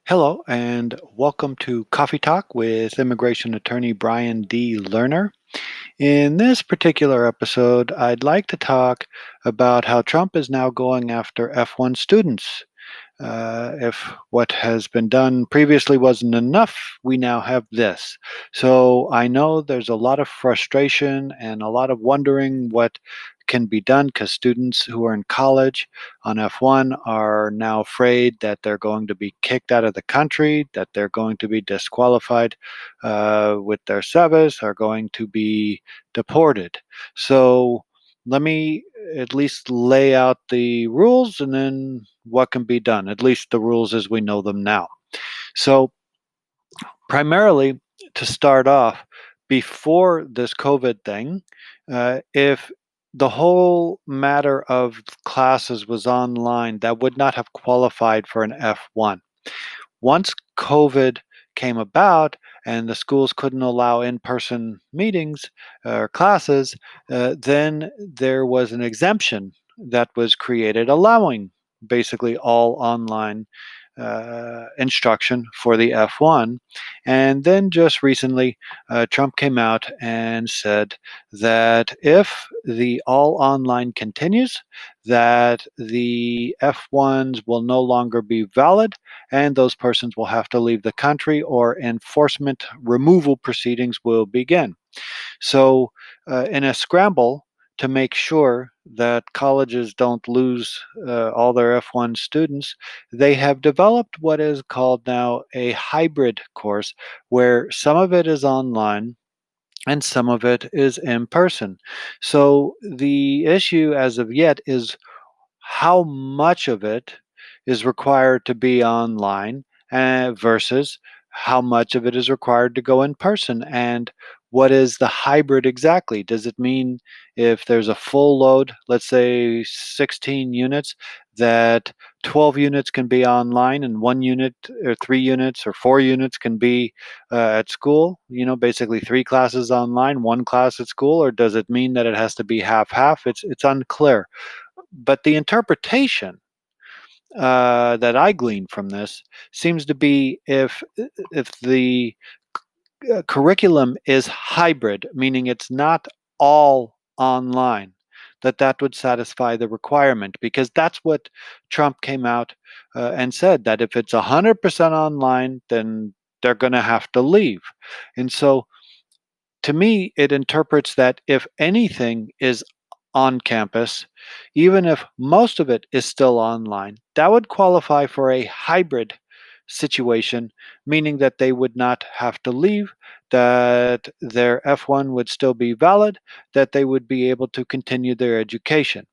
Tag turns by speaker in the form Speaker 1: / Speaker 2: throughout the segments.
Speaker 1: Hello, and welcome to Coffee Talk with immigration attorney Brian D. Lerner. In this particular episode, I'd like to talk about how Trump is now going after F-1 students. If what has been done previously wasn't enough, we now have this. So I know there's a lot of frustration and a lot of wondering what can be done because students who are in college on F1 are now afraid that they're going to be kicked out of the country, that they're going to be disqualified with their service, are going to be deported. So let me at least lay out the rules and then what can be done, at least the rules as we know them now. So, primarily to start off, before this COVID thing, if the whole matter of classes was online, that would not have qualified for an F1. Once COVID came about and the schools couldn't allow in-person meetings or classes, then there was an exemption that was created allowing basically all online instruction for the F1. And then just recently, Trump came out and said that if the all online continues, that the F1s will no longer be valid and those persons will have to leave the country or enforcement removal proceedings will begin. So, in a scramble to make sure that colleges don't lose all their F1 students, they have developed what is called now a hybrid course, where some of it is online and some of it is in person. So, the issue as of yet is how much of it is required to be online versus how much of it is required to go in person, and what is the hybrid exactly? Does it mean if there's a full load, let's say 16 units, that 12 units can be online and 1 unit or 3 units or 4 units can be at school? Basically 3 classes online, 1 class at school, or does it mean that it has to be half half? It's unclear. But the interpretation that I glean from this seems to be if the curriculum is hybrid, meaning it's not all online, that would satisfy the requirement, because that's what Trump came out and said, that if it's 100% online, then they're going to have to leave. And so to me, it interprets that if anything is on campus, even if most of it is still online, that would qualify for a hybrid situation, meaning that they would not have to leave, that their F1 would still be valid, that they would be able to continue their education.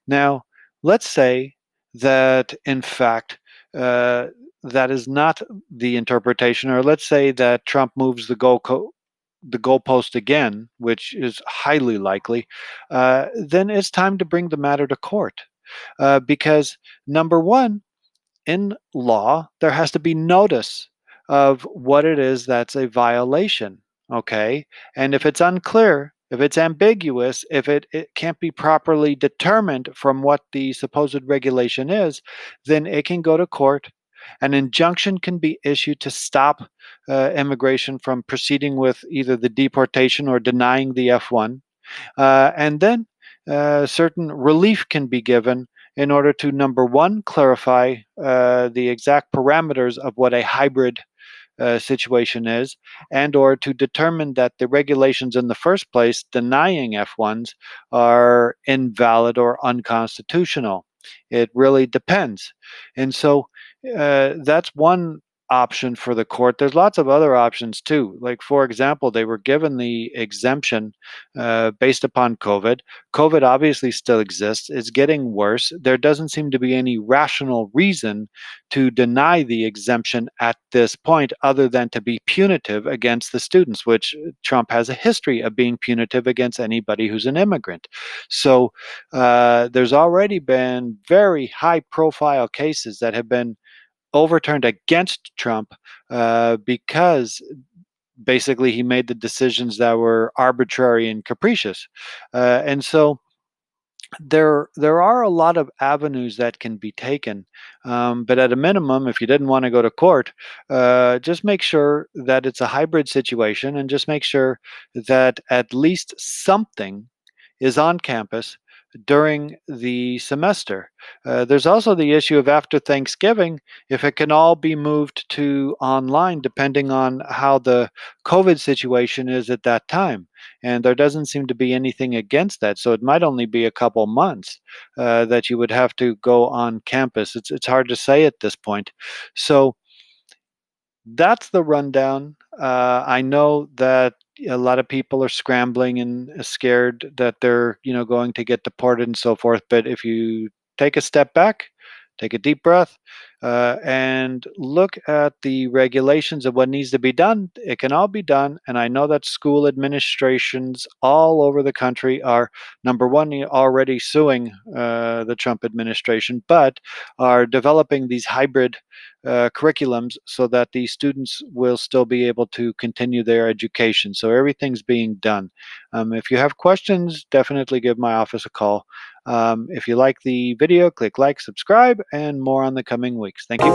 Speaker 1: Now, let's say that in fact, that is not the interpretation, or let's say that Trump moves the goalpost again, which is highly likely, then it's time to bring the matter to court. Because number one, in law, there has to be notice of what it is that's a violation. Okay. And if it's unclear, if it's ambiguous, if it can't be properly determined from what the supposed regulation is, then it can go to court. An injunction can be issued to stop immigration from proceeding with either the deportation or denying the F1. And then certain relief can be given in order to, number one, clarify the exact parameters of what a hybrid situation is, and or to determine that the regulations in the first place denying F1s are invalid or unconstitutional. It really depends. And so that's one option for the court. There's lots of other options too. Like, for example, they were given the exemption based upon COVID. COVID obviously still exists. It's getting worse. There doesn't seem to be any rational reason to deny the exemption at this point, other than to be punitive against the students, which Trump has a history of being punitive against anybody who's an immigrant. So there's already been very high profile cases that have been overturned against Trump because basically he made the decisions that were arbitrary and capricious. And so there are a lot of avenues that can be taken, but at a minimum, if you didn't want to go to court, just make sure that it's a hybrid situation, and just make sure that at least something is on campus during the semester. There's also the issue of after Thanksgiving, if it can all be moved to online, depending on how the COVID situation is at that time. And there doesn't seem to be anything against that. So it might only be a couple months that you would have to go on campus. It's hard to say at this point. So that's the rundown. I know that a lot of people are scrambling and scared that they're, going to get deported and so forth. But if you take a step back, take a deep breath, and look at the regulations of what needs to be done, it can all be done. And I know that school administrations all over the country are, number one, already suing the Trump administration, but are developing these hybrid curriculums so that the students will still be able to continue their education. So everything's being done. If you have questions, definitely give my office a call. If you like the video, click like, subscribe, and more on the coming weeks. Thank you.